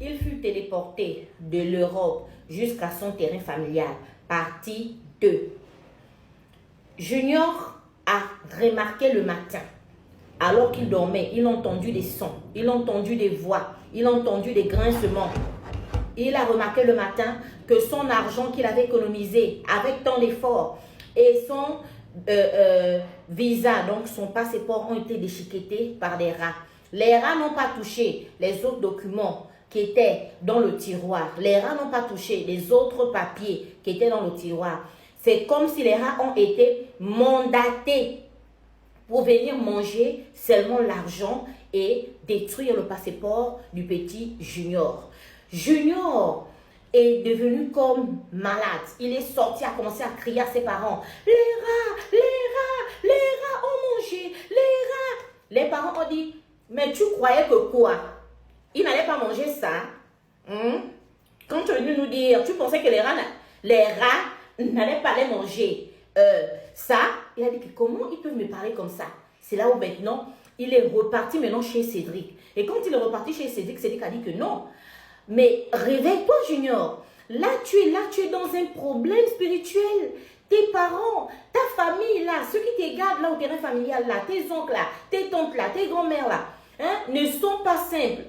il fut téléporté de l'Europe jusqu'à son terrain familial. Partie 2. Junior a remarqué le matin, alors qu'il dormait, il a entendu des sons, il a entendu des voix, il a entendu des grincements. Il a remarqué le matin que son argent qu'il avait économisé avec tant d'efforts et son visa, donc son passeport, ont été déchiquetés par des rats. Les rats n'ont pas touché les autres documents qui étaient dans le tiroir. Les rats n'ont pas touché les autres papiers qui étaient dans le tiroir. C'est comme si les rats ont été mandatés pour venir manger seulement l'argent et détruire le passeport du petit Junior. Junior est devenu comme malade. Il est sorti, a commencé à crier à ses parents. Les rats, les rats, les rats ont mangé, les rats. Les parents ont dit, mais tu croyais que quoi? Il n'allait pas manger ça. Quand tu es venu nous dire, tu pensais que les rats n'allaient pas les manger. Ça, il a dit que comment ils peuvent me parler comme ça? C'est là où maintenant, il est reparti maintenant chez Cédric. Et quand il est reparti chez Cédric, Cédric a dit que non. Mais réveille-toi, Junior. Là, tu es dans un problème spirituel. Tes parents, ta famille, là, ceux qui te gardent là au terrain familial, là, tes oncles, là, tes tantes, là, tes grands-mères, là, ne sont pas simples.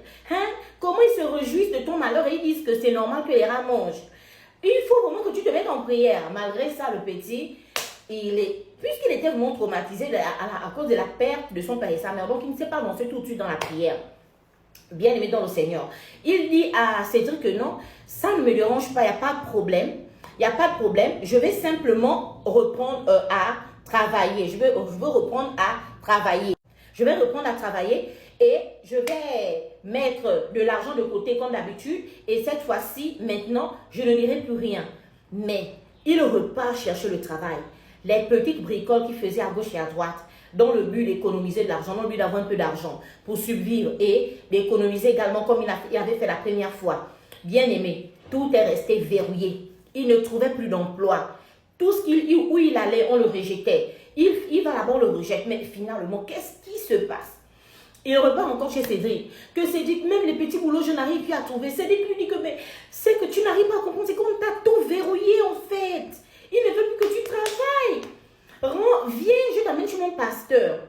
Comment ils se réjouissent de ton malheur et ils disent que c'est normal que les rats mangent. Il faut vraiment que tu te mettes en prière. Malgré ça, le petit, puisqu'il était vraiment traumatisé à cause de la perte de son père et sa mère, donc il ne s'est pas lancé tout de suite dans la prière. Bien aimé dans le Seigneur. Il dit à Cédric que non, ça ne me dérange pas, il n'y a pas de problème. Il n'y a pas de problème. Je vais simplement reprendre à travailler. Je veux reprendre à travailler. Je vais reprendre à travailler et je vais mettre de l'argent de côté comme d'habitude. Et cette fois-ci, maintenant, je ne lirai plus rien. Mais il repart chercher le travail. Les petites bricoles qu'il faisait à gauche et à droite, dans le but d'économiser de l'argent, dans le but d'avoir un peu d'argent pour survivre et d'économiser également comme il avait fait la première fois. Bien aimé, tout est resté verrouillé. Il ne trouvait plus d'emploi. Tout où il allait, on le rejetait. Il va là-bas, on le rejette. Mais finalement, qu'est-ce qui se passe? Il repart encore chez Cédric. Que Cédric, même les petits boulots, je n'arrive plus à trouver. Cédric lui dit que mais c'est que tu n'arrives pas à comprendre. C'est qu'on t'a tout verrouillé en fait. Il ne veut plus que tu travailles. Viens, je t'amène chez mon pasteur.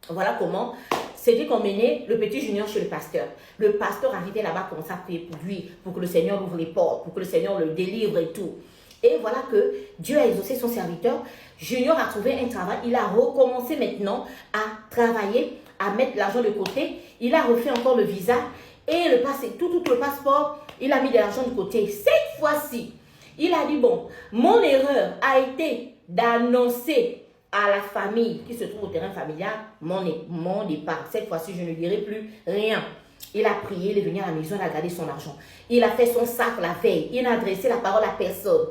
Voilà comment Cédric emmenait le petit Junior chez le pasteur. Le pasteur arrivait là-bas, commençait à prier pour lui, pour que le Seigneur ouvre les portes, pour que le Seigneur le délivre et tout. Et voilà que Dieu a exaucé son serviteur. Junior a trouvé un travail. Il a recommencé maintenant à travailler, à mettre l'argent de côté. Il a refait encore le visa et tout le passeport. Il a mis de l'argent de côté. Cette fois-ci, il a dit, bon, mon erreur a été d'annoncer à la famille qui se trouve au terrain familial mon départ. Cette fois-ci, je ne dirai plus rien. Il a prié, il est venu à la maison, il a gardé son argent. Il a fait son sac la veille. Il n'a adressé la parole à personne.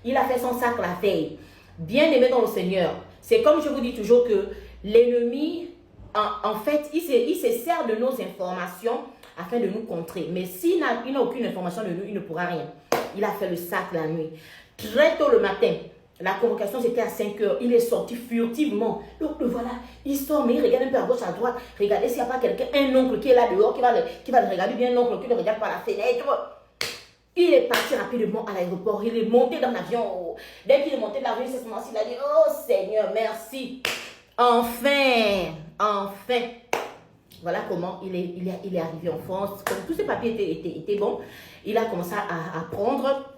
Il a fait son sac la veille. Bien aimé dans le Seigneur. C'est comme je vous dis toujours que l'ennemi, en fait, il se sert de nos informations afin de nous contrer. Mais s'il n'a aucune information de nous, il ne pourra rien. Il a fait le sac la nuit. Très tôt le matin, la convocation c'était à 5 heures. Il est sorti furtivement. Donc le voilà, il sort, mais il regarde un peu à gauche, à droite. Regardez s'il n'y a pas quelqu'un, un oncle qui est là dehors, qui va le regarder bien, l'oncle qui le regarde par la fenêtre. Il est parti rapidement à l'aéroport. Il est monté dans l'avion. Dès qu'il est monté dans l'avion, c'est ce moment-ci, il a dit, oh Seigneur, merci. Enfin. Voilà comment il est arrivé en France. Comme tous ses papiers étaient bons, il a commencé à apprendre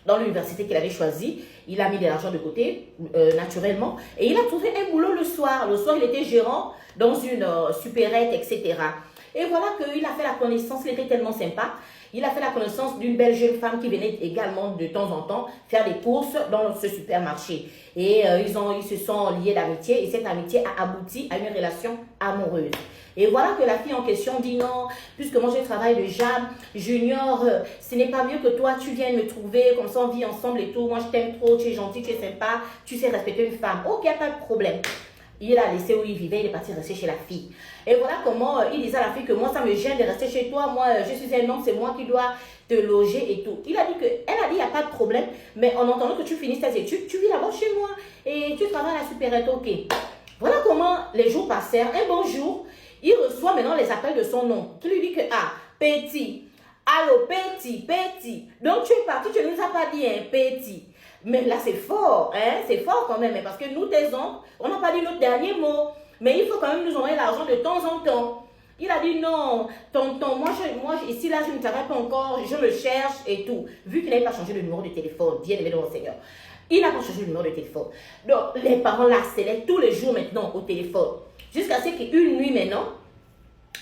dans l'université qu'il avait choisie. Il a mis de l'argent de côté, naturellement. Et il a trouvé un boulot le soir. Le soir, il était gérant dans une supérette, etc. Et voilà qu'il a fait la connaissance, il était tellement sympa. Il a fait la connaissance d'une belle jeune femme qui venait également de temps en temps faire des courses dans ce supermarché. Et ils se sont liés d'amitié et cette amitié a abouti à une relation amoureuse. Et voilà que la fille en question dit non, puisque moi je travaille déjà, Junior, ce n'est pas mieux que toi, tu viennes me trouver, comme ça on vit ensemble et tout. Moi je t'aime trop, tu es gentil, tu es sympa, tu sais respecter une femme. Ok, pas de problème. Il a laissé où il vivait, il est parti rester chez la fille. Et voilà comment il disait à la fille que moi ça me gêne de rester chez toi, moi je suis un homme, c'est moi qui dois te loger et tout. Elle a dit il n'y a pas de problème, mais en entendant que tu finisses tes études, tu vis là-bas chez moi et tu travailles à la supérette, ok. Voilà comment les jours passèrent. Un bon jour, il reçoit maintenant les appels de son oncle qui lui dit que, ah, petit, Allô, petit, petit. Donc, tu es parti, tu ne nous as pas dit un petit. Mais là, c'est fort, hein? C'est fort quand même, parce que nous, tes oncles, on n'a pas dit notre dernier mot. Mais il faut quand même nous envoyer l'argent de temps en temps. Il a dit non, tonton, moi, ici, là, je ne savais pas encore, je me cherche et tout. Vu qu'il n'avait pas changé le numéro de téléphone, bien aimé dans le Seigneur. Il n'a pas changé le numéro de téléphone. Donc, les parents l'harcelaient tous les jours maintenant au téléphone. Jusqu'à ce qu'une nuit maintenant,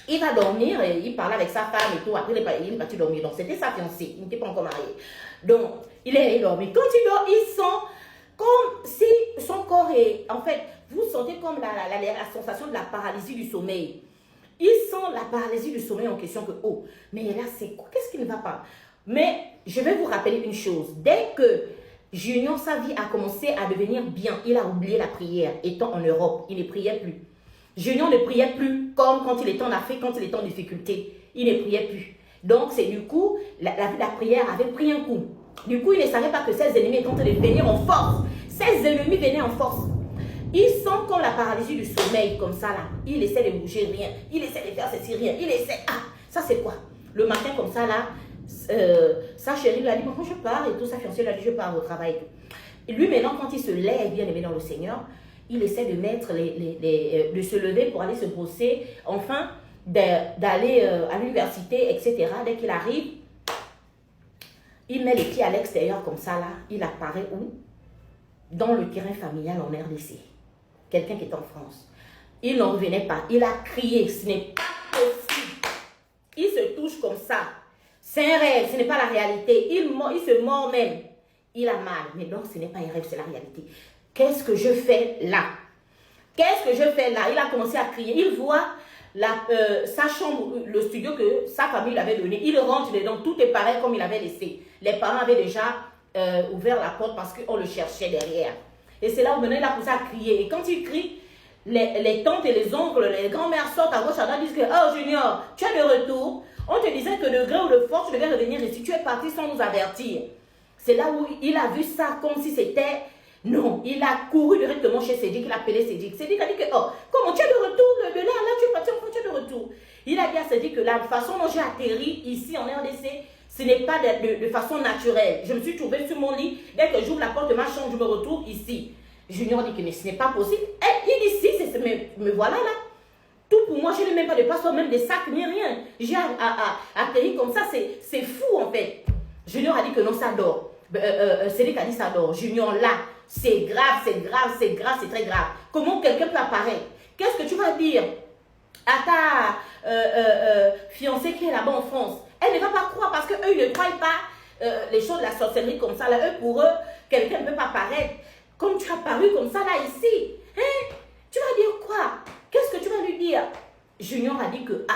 il va dormir, et il parlait avec sa femme et tout. Après, il est parti dormir. Donc, c'était sa fiancée. Il n'était pas encore marié. Donc, il est allé dormir. Quand il dort, il sent comme si son corps est... En fait, vous sentez comme la sensation de la paralysie du sommeil. Il sent la paralysie du sommeil en question que, oh, mais là, c'est quoi? Qu'est-ce qui ne va pas? Mais je vais vous rappeler une chose. Dès que Junior, sa vie a commencé à devenir bien, il a oublié la prière. Étant en Europe, il ne priait plus. Junior ne priait plus comme quand il était en Afrique, quand il était en difficulté. Il ne priait plus. Donc, c'est du coup, la prière avait pris un coup. Du coup, il ne savait pas que ses ennemis étaient en train de venir en force. Ses ennemis venaient en force. Il sent comme la paralysie du sommeil, comme ça là. Il essaie de bouger, rien. Il essaie de faire ceci, rien. Il essaie, ah, ça c'est quoi? Le matin comme ça là, sa chérie lui a dit, bon, je pars et tout. Sa fiancée lui a dit, je pars au travail et tout. Et lui maintenant, quand il se lève, bien aimé dans le Seigneur, il essaie de mettre de se lever pour aller se brosser, enfin, d'aller à l'université, etc. Dès qu'il arrive, il met les pieds à l'extérieur comme ça là. Il apparaît où? Dans le terrain familial en RDC. Quelqu'un qui est en France. Il n'en revenait pas. Il a crié, ce n'est pas possible. Il se touche comme ça. C'est un rêve, ce n'est pas la réalité. Il se mord même. Il a mal. Mais donc, ce n'est pas un rêve, c'est la réalité. Qu'est-ce que je fais là? Qu'est-ce que je fais là? Il a commencé à crier. Il voit sa chambre, le studio que sa famille lui avait donné. Il rentre dedans. Tout est pareil comme il avait laissé. Les parents avaient déjà ouvert la porte parce qu'on le cherchait derrière. Et c'est là où maintenant il a commencé à crier. Et quand il crie, les tantes et les oncles, les grands-mères sortent à gauche à droite, disent que, oh Junior, tu es de retour. On te disait que de gré ou de force, tu devais revenir ici. Tu es parti sans nous avertir. C'est là où il a vu ça comme si c'était... Non, il a couru directement chez Cédric, il a appelé Cédric. Cédric a dit que, oh, comment tu es de retour de là, tu es parti, enfin tu es de retour. Il a dit à Cédric que la façon dont j'ai atterri ici en RDC, ce n'est pas de façon naturelle. Je me suis trouvée sur mon lit. Dès que j'ouvre la porte de ma chambre, je me retrouve ici. Junior dit que mais ce n'est pas possible. Et il dit si, me voilà là. Tout pour moi, je n'ai même pas de passeport, même des sacs, ni rien. J'ai atterri comme ça, c'est fou en fait. Junior a dit que non, ça dort. Cédric a dit ça dort. Junior là, c'est grave, c'est grave, c'est grave, c'est très grave. Comment quelqu'un peut apparaître? Qu'est-ce que tu vas dire à ta fiancée qui est là-bas en France? Elle ne va pas croire parce qu'eux, ils ne croient pas les choses de la sorcellerie comme ça. Là, pour eux, quelqu'un ne peut pas apparaître comme tu as paru comme ça là ici. Hein? Tu vas dire quoi? Qu'est-ce que tu vas lui dire? Junior a dit que,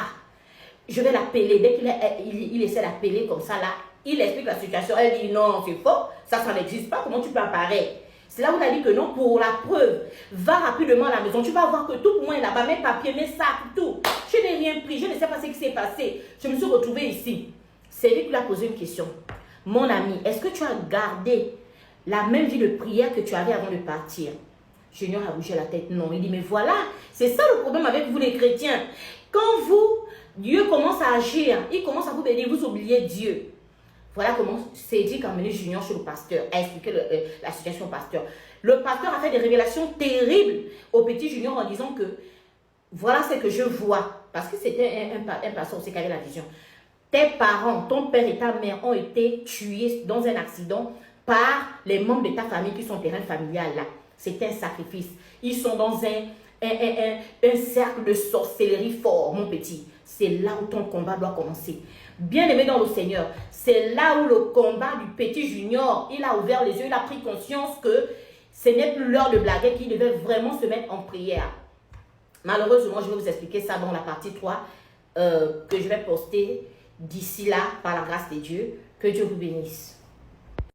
je vais l'appeler. Dès qu'il essaie d'appeler comme ça là, il explique la situation. Elle dit non, c'est faux, ça n'existe pas. Comment tu peux apparaître? C'est là où on a dit que non, pour la preuve, va rapidement à la maison. Tu vas voir que tout pour moi est là-bas, mes papiers, mes sacs, tout. Je n'ai rien pris, je ne sais pas ce qui s'est passé. Je me suis retrouvée ici. C'est lui qui lui a posé une question. Mon ami, est-ce que tu as gardé la même vie de prière que tu avais avant de partir? Junior a bougé la tête. Non, il dit, mais voilà, c'est ça le problème avec vous les chrétiens. Quand Dieu commence à agir, il commence à vous bénir, vous oubliez Dieu. Voilà comment Cédric a emmené Junior chez le pasteur, a expliqué la situation au pasteur. Le pasteur a fait des révélations terribles au petit Junior en disant que voilà ce que je vois. Parce que c'était un pasteur aussi qui avait la vision. Tes parents, ton père et ta mère ont été tués dans un accident par les membres de ta famille qui sont terrain familial là. C'était un sacrifice. Ils sont dans un cercle de sorcellerie fort, mon petit. C'est là où ton combat doit commencer. Bien-aimé dans le Seigneur, c'est là où le combat du petit Junior, il a ouvert les yeux, il a pris conscience que ce n'est plus l'heure de blaguer, qu'il devait vraiment se mettre en prière. Malheureusement, je vais vous expliquer ça dans la partie 3 que je vais poster d'ici là, par la grâce de Dieu. Que Dieu vous bénisse.